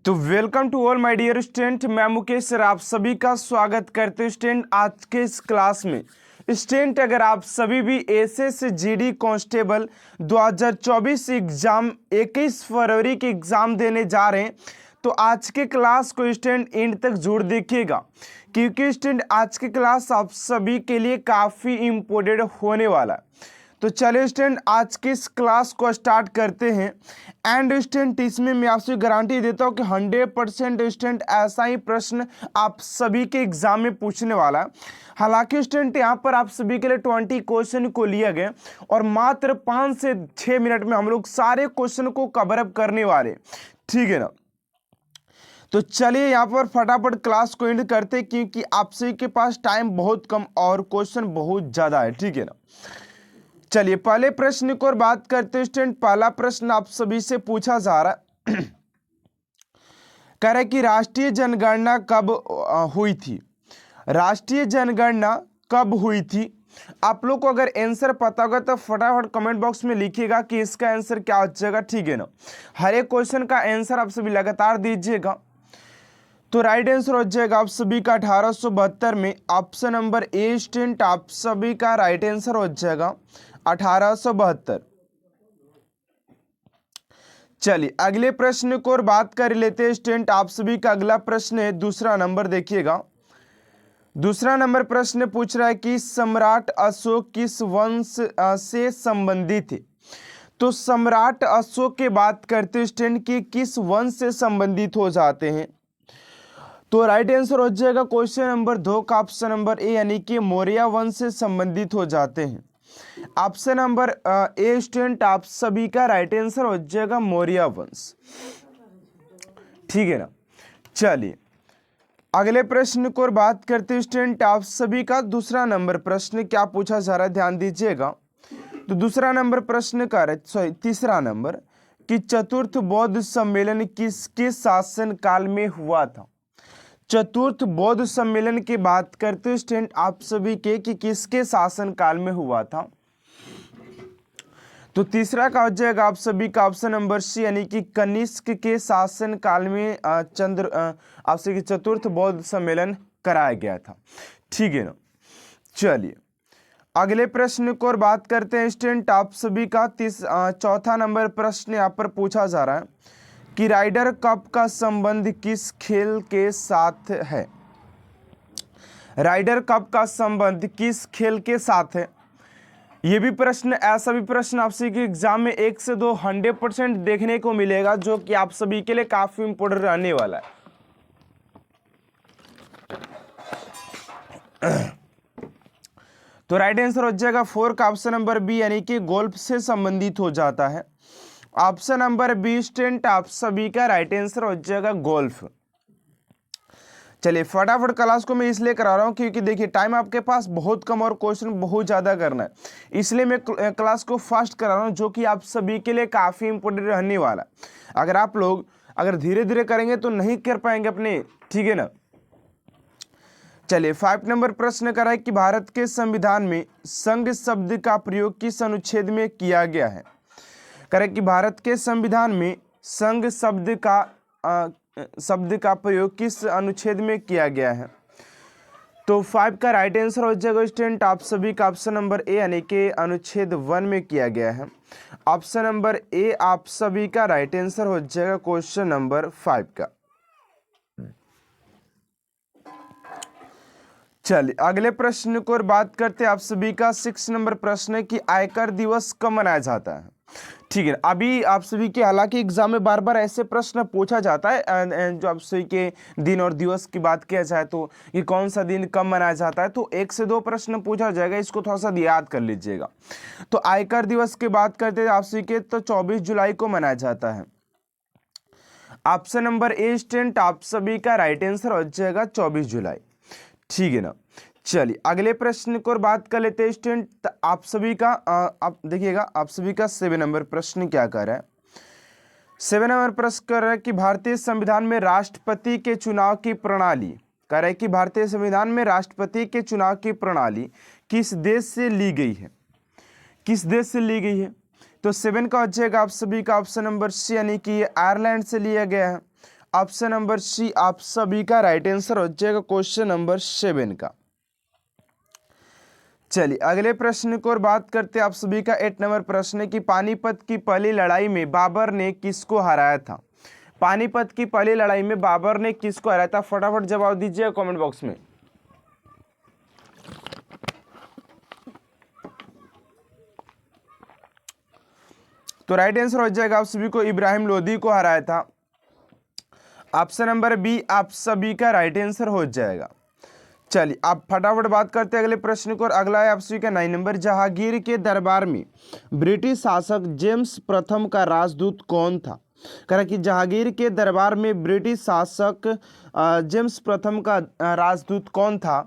तो welcome to all my dear student, मैं Mukesh sir आप सभी का स्वागत करते हैं स्टूडेंट आज के इस क्लास में। स्टूडेंट अगर आप सभी भी एसएस जीडी कांस्टेबल 2024 एग्जाम 21 फरवरी के एग्जाम देने जा रहे हैं तो आज के क्लास को स्टूडेंट एंड तक जरूर देखिएगा, क्योंकि स्टूडेंट आज के क्लास आप सभी के लिए काफ़ी इम्पोर्टेंट होने वाला है। तो चलिए स्टूडेंट आज के इस क्लास को स्टार्ट करते हैं। एंड स्टूडेंट इसमें मैं आपसे गारंटी देता हूँ कि 100% स्टूडेंट ऐसा ही प्रश्न आप सभी के एग्जाम में पूछने वाला है। हालांकि स्टूडेंट यहाँ पर आप सभी के लिए 20 क्वेश्चन को लिया गया और मात्र 5 से 6 मिनट में हम लोग सारे क्वेश्चन को कवर अप करने वाले, ठीक है ना। तो चलिए यहाँ पर फटाफट क्लास को एंड करते हैं, क्योंकि आप सभी के पास टाइम बहुत कम और क्वेश्चन बहुत ज़्यादा है, ठीक है ना। चलिए पहले प्रश्न की ओर बात करते हैं स्टूडेंट। पहला प्रश्न आप सभी से पूछा जा रहा है कह रहा है कि राष्ट्रीय जनगणना कब हुई थी। राष्ट्रीय जनगणना कब हुई थी। आप लोग को अगर आंसर पता होगा तो फटाफट कमेंट बॉक्स में लिखिएगा कि इसका आंसर क्या हो जाएगा, ठीक है ना। हर एक क्वेश्चन का आंसर आप सभी लगातार दीजिएगा। तो राइट आंसर हो जाएगा आप सभी का 1872 में ऑप्शन नंबर ए स्टूडेंट आप सभी का राइट आंसर हो जाएगा 1872। चलिए अगले प्रश्न को और बात कर लेते हैं स्टूडेंट। आप सभी का अगला प्रश्न है दूसरा नंबर, देखिएगा। दूसरा नंबर प्रश्न पूछ रहा है कि सम्राट अशोक किस वंश से संबंधित थे। तो सम्राट अशोक की बात करते हैं स्टूडेंट कि किस वंश से संबंधित हो जाते हैं। तो राइट आंसर हो जाएगा क्वेश्चन नंबर 2 का ऑप्शन नंबर ए, यानी कि मौर्य वंश से संबंधित हो जाते हैं। ऑप्शन नंबर ए स्टूडेंट आप सभी का राइट आंसर हो जाएगा मौर्य वंश, ठीक है ना। चलिए अगले प्रश्न को बात करते हैं स्टूडेंट। आप सभी का दूसरा नंबर प्रश्न क्या पूछा जा रहा है, ध्यान दीजिएगा। तो दूसरा नंबर प्रश्न का तीसरा नंबर कि चतुर्थ बौद्ध सम्मेलन किसके शासन काल में हुआ था। चतुर्थ बौद्ध सम्मेलन की बात करते स्टूडेंट आप सभी के कि किसके शासन काल में हुआ था। तो तीसरा का हो जाएगा आप सभी का ऑप्शन नंबर सी, यानी कि कनिष्क के शासन काल में आप सभी चतुर्थ बौद्ध सम्मेलन कराया गया था, ठीक है ना। चलिए अगले प्रश्न को और बात करते हैं स्टूडेंट। आप सभी का चौथा नंबर प्रश्न यहाँ पर पूछा जा रहा है कि राइडर कप का संबंध किस खेल के साथ है। राइडर कप का संबंध किस खेल के साथ है। ये भी प्रश्न, ऐसा भी प्रश्न आप सभी के एग्जाम में 1 से 2 100% देखने को मिलेगा, जो कि आप सभी के लिए काफी इंपोर्टेंट रहने वाला है। तो राइट आंसर हो जाएगा 4 का ऑप्शन नंबर बी, यानी कि गोल्फ से संबंधित हो जाता है। ऑप्शन नंबर बी स्टूडेंट आप सभी का राइट आंसर हो जाएगा गोल्फ। चलिए फटाफट क्लास को मैं इसलिए करा रहा हूं क्योंकि देखिए टाइम आपके पास बहुत कम और क्वेश्चन बहुत ज़्यादा करना है, इसलिए मैं क्लास को फास्ट करा रहा हूं, जो कि आप सभी के लिए काफ़ी इंपोर्टेंट रहने वाला है। अगर आप लोग धीरे धीरे करेंगे तो नहीं कर पाएंगे अपने, ठीक है ना। चलिए 5 नंबर प्रश्न करा है कि भारत के संविधान में संघ शब्द का प्रयोग किस अनुच्छेद में किया गया है। करें कि भारत के संविधान में संघ शब्द का प्रयोग किस अनुच्छेद में किया गया है। तो 5 का राइट आंसर हो जाएगा स्टूडेंट आप सभी का ऑप्शन नंबर ए, यानी कि अनुच्छेद 1 में किया गया है। ऑप्शन नंबर ए आप सभी का राइट आंसर हो जाएगा क्वेश्चन नंबर 5 का। चलिए अगले प्रश्न को और बात करते हैं। आप सभी का 6 नंबर प्रश्न है कि आयकर दिवस कब मनाया जाता है, ठीक है। अभी आप सभी के हालांकि एग्जाम में बार बार ऐसे प्रश्न पूछा जाता है, जो आप सभी के दिन और दिवस की बात किया जाए तो ये कौन सा दिन कब मनाया जाता है, तो 1 से 2 प्रश्न पूछा जाएगा, इसको थोड़ा सा याद कर लीजिएगा। तो आयकर दिवस की बात करते हैं आप सभी के, तो 24 जुलाई को मनाया जाता है। ऑप्शन नंबर ए स्टूडेंट आप सभी का राइट आंसर हो जाएगा 24 जुलाई, ठीक है ना। चलिए अगले प्रश्न को और बात कर लेते हैं स्टूडेंट। आप सभी का आप देखिएगा आप सभी का 7 नंबर प्रश्न क्या कर रहा है। 7 नंबर प्रश्न कर रहा है कि भारतीय संविधान में राष्ट्रपति के चुनाव की प्रणाली, कह रहा है कि भारतीय संविधान में राष्ट्रपति के चुनाव की प्रणाली किस देश से ली गई है। किस देश से ली गई है। तो 7 का हो जाएगा आप सभी का ऑप्शन नंबर सी, यानी कि ये आयरलैंड से लिया गया है। ऑप्शन नंबर सी आप सभी का राइट आंसर हो जाएगा क्वेश्चन नंबर 7 का। चलिए अगले प्रश्न को और बात करते हैं आप सभी का 8 नंबर प्रश्न है कि पानीपत की पहली लड़ाई में बाबर ने किसको हराया था। पानीपत की पहली लड़ाई में बाबर ने किसको हराया था, फटाफट जवाब दीजिए कमेंट बॉक्स में। तो राइट आंसर हो जाएगा आप सभी को इब्राहिम लोदी को हराया था। ऑप्शन नंबर बी आप सभी का राइट आंसर हो जाएगा। चलिए आप फटाफट बात करते हैं अगले प्रश्न को और अगला है आप सभी का 9 नंबर। जहांगीर के दरबार में ब्रिटिश शासक जेम्स प्रथम का राजदूत कौन था। कह कि जहांगीर के दरबार में ब्रिटिश शासक जेम्स प्रथम का राजदूत कौन था।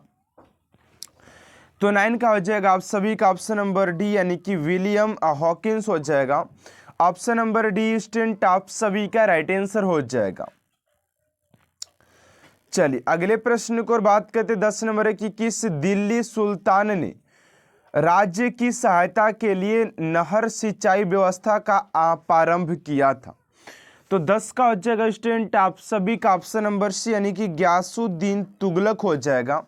तो 9 का हो जाएगा आप सभी का ऑप्शन नंबर डी यानी कि विलियम हॉकिंस हो जाएगा। ऑप्शन नंबर डी स्टूडेंट आप सभी का राइट आंसर हो जाएगा। चलिए अगले प्रश्न को और बात करते 10 नंबर है कि किस दिल्ली सुल्तान ने राज्य की सहायता के लिए नहर सिंचाई व्यवस्था का प्रारंभ किया था। तो 10 का हो जाएगा स्टूडेंट आप सभी का ऑप्शन नंबर सी यानी कि गयासुद्दीन तुगलक हो जाएगा।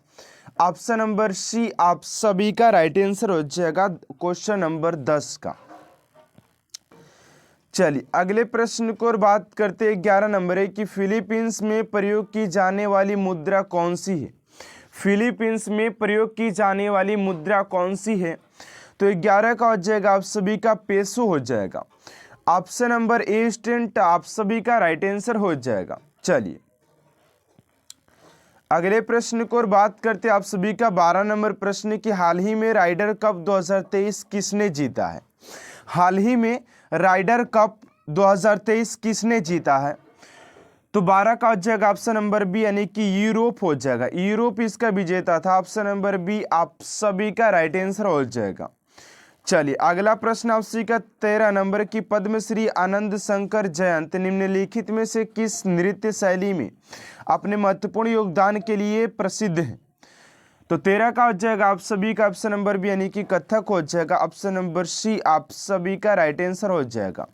ऑप्शन नंबर सी आप सभी का राइट आंसर हो जाएगा क्वेश्चन नंबर 10 का। चलिए अगले प्रश्न को और बात करते हैं 11 नंबर है कि फिलीपींस में प्रयोग की जाने वाली मुद्रा कौन सी है। फिलीपींस में प्रयोग की जाने वाली मुद्रा कौन सी है। तो 11 का हो जाएगा आप सभी का पेसो हो जाएगा। ऑप्शन नंबर ए स्टूडेंट आप सभी का राइट आंसर हो जाएगा। चलिए अगले प्रश्न को और बात करते हैं आप सभी का 12 नंबर प्रश्न की हाल ही में राइडर कप 2023 किसने जीता है। हाल ही में राइडर कप 2023 किसने जीता है। तो 12 का हो जाएगा ऑप्शन नंबर बी यानी कि यूरोप हो जाएगा। यूरोप इसका विजेता था। ऑप्शन नंबर बी आप सभी का राइट आंसर हो जाएगा। चलिए अगला प्रश्न आप सभी का 13 नंबर की पद्मश्री आनंद शंकर जयंत निम्नलिखित में से किस नृत्य शैली में अपने महत्वपूर्ण योगदान के लिए प्रसिद्ध है। तो 13 का हो जाएगा आप सभी का ऑप्शन नंबर बी यानी कि कथक हो जाएगा। ऑप्शन नंबर सी आप सभी का राइट आंसर हो जाएगा।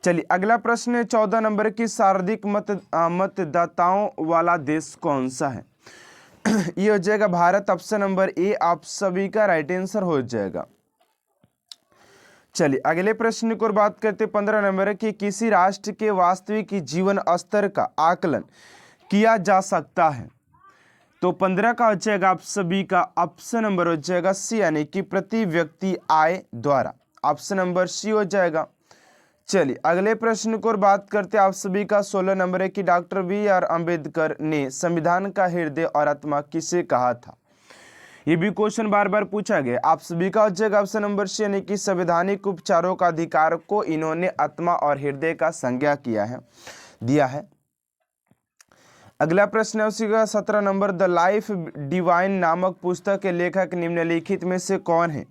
चलिए अगला प्रश्न है 14 नंबर की सर्वाधिक मतदाताओं वाला देश कौन सा है। ये हो जाएगा भारत। ऑप्शन नंबर ए आप सभी का राइट आंसर हो जाएगा। चलिए अगले प्रश्न को बात करते 15 नंबर की किसी राष्ट्र के वास्तविक जीवन स्तर का आकलन किया जा सकता है। तो 15 का हो जाएगा आप सभी का ऑप्शन नंबर हो जाएगा सी यानी कि प्रति व्यक्ति आय द्वारा। ऑप्शन नंबर सी हो जाएगा। चलिए अगले प्रश्न को बात करते आप सभी का 16 नंबर है कि डॉक्टर बी.आर. अंबेडकर ने संविधान का हृदय और आत्मा किसे कहा था। ये भी क्वेश्चन बार बार पूछा गया। आप सभी का हो जाएगा ऑप्शन नंबर सी यानी कि संवैधानिक उपचारों का अधिकार को इन्होंने आत्मा और हृदय का संज्ञा दिया है। अगला प्रश्न है उसी का 17 नंबर द लाइफ डिवाइन नामक पुस्तक के लेखक निम्नलिखित में से कौन है।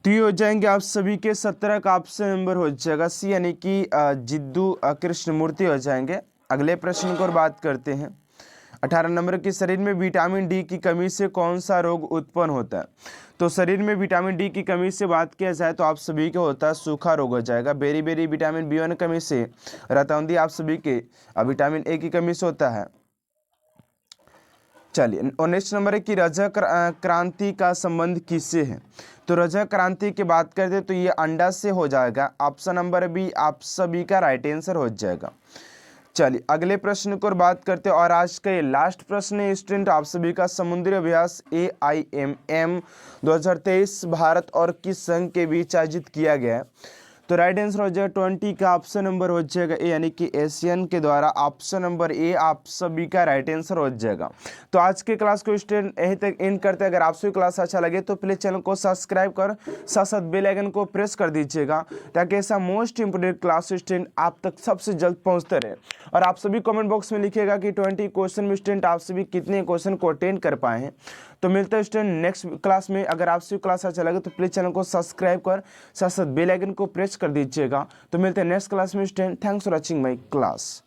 तो ये हो जाएंगे आप सभी के 17 का ऑप्शन नंबर हो जाएगा सी यानी कि जिद्दू कृष्णमूर्ति हो जाएंगे। अगले प्रश्न को बात करते हैं 18 नंबर की शरीर में विटामिन डी की कमी से कौन सा रोग उत्पन्न होता है। तो शरीर में विटामिन डी की कमी से बात किया जाए तो आप सभी के होता है सूखा रोग हो जाएगा। बेरी विटामिन B1 कमी से, रतौंधी आप सभी के विटामिन ए की कमी से होता है। चलिए 19 नंबर है कि रजत क्रांति का संबंध किससे है। तो रजत क्रांति की बात करते तो ये अंडा से हो जाएगा। ऑप्शन नंबर बी आप सभी का राइट आंसर हो जाएगा। चलिए अगले प्रश्न को बात करते हैं और आज का ये लास्ट प्रश्न है स्टूडेंट आप सभी का समुद्री अभ्यास AIMM 2023 भारत और किस संघ के बीच आयोजित किया गया है। तो राइट आंसर हो जाएगा 20 का ऑप्शन नंबर हो जाएगा ए यानी कि एशियन के द्वारा। ऑप्शन नंबर ए आप सभी का राइट आंसर हो जाएगा। तो आज के क्लास को स्टूडेंट यहीं तक एंड करते हैं। अगर आपसे क्लास अच्छा लगे तो प्लीज चैनल को सब्सक्राइब कर साथ साथ बेल आइकन को प्रेस कर दीजिएगा ताकि ऐसा मोस्ट इंपोर्टेंट क्लास स्टूडेंट आप तक सबसे जल्द पहुंचते रहे। और आप सभी कमेंट बॉक्स में लिखिएगा कि 20 क्वेश्चन में स्टूडेंट आप सभी कितने क्वेश्चन को अटेंड कर पाए हैं। तो मिलते हैं स्टूडेंट नेक्स्ट क्लास में। अगर आपसे क्लास अच्छा लगे तो प्लीज चैनल को सब्सक्राइब कर साथ साथ बेल आइकन को प्रेस कर दीजिएगा। तो मिलते हैं नेक्स्ट क्लास में student. Thanks for watching my class.